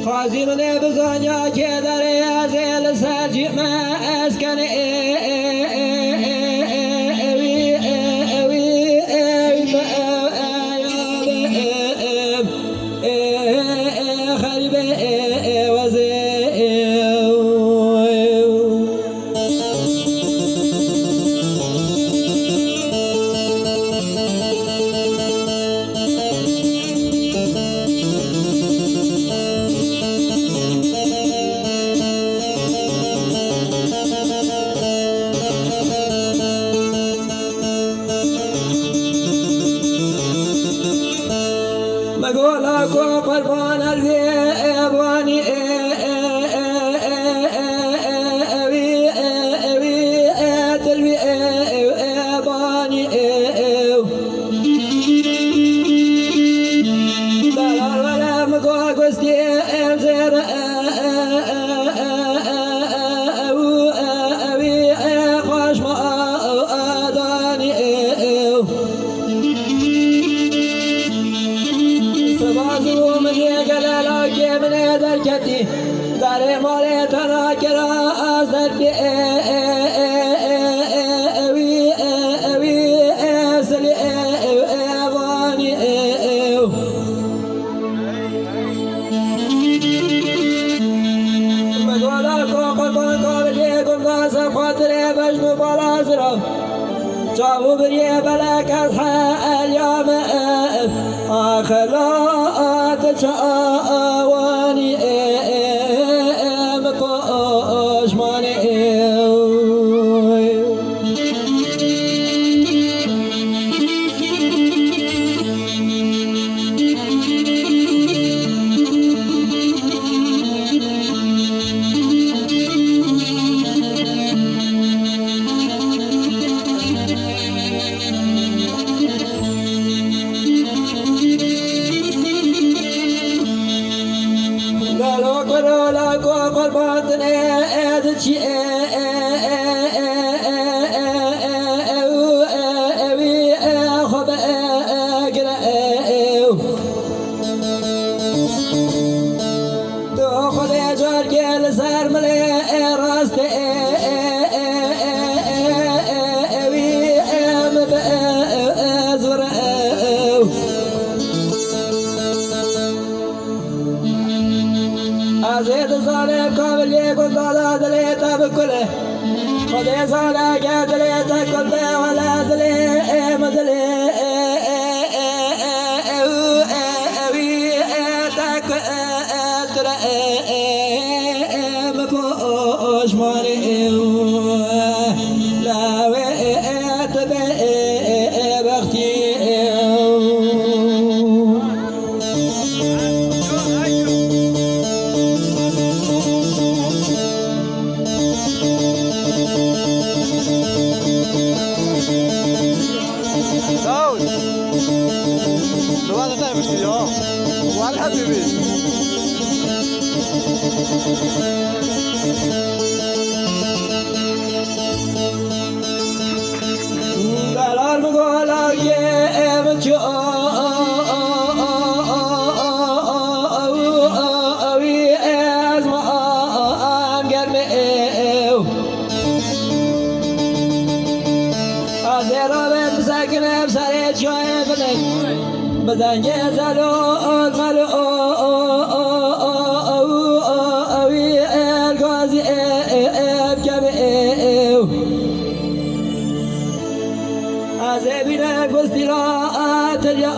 خازی من بزنیا که در ازل سرجی ما اسکن مقولا کو قربان الواني تلوي باني لا مقولا قستي زر قاش ما داني سبازو من يقلل كي من دركتي دار مالي تناكرا أزر بي سلي باني مقولا كو قربان قابل يكون قاسم خاطري بجنو بالازرف شافوا بريه بلاك أصحى اليوم آخرات شاواني مكوش ماني قربانتني ادشي خب اقرأ دو خلي جرجل سر ملي راست أزيد صالح قابل يكون طالع دليتا بكله خذي صالح كدليتا كله ولا دلي مدلي مكوش ماني لا ويت بختي حبيبي دلال مقولا يمشو بدن يزالو ملو الغازي بكبئو أزبنا قستلا أتليا